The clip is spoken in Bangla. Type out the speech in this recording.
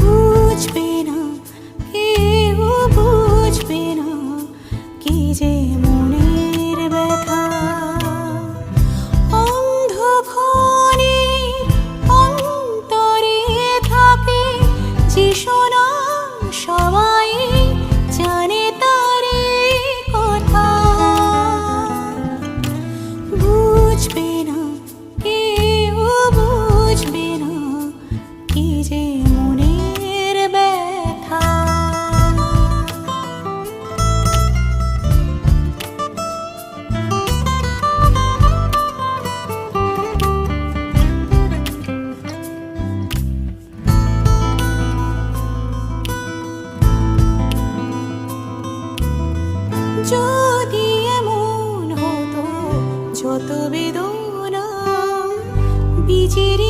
বুঝবে না, কেউ বুঝবে না কি যে মনের ব্যথা। অন্ধক্ষণের অন্তরে থাকে যে শোনা, সবাই জানে তারে কথা। বুঝবে না, কেউ বুঝবে না কি যে মনের ব্যথা। যদি এমন হতো, যত বেদনা বীজের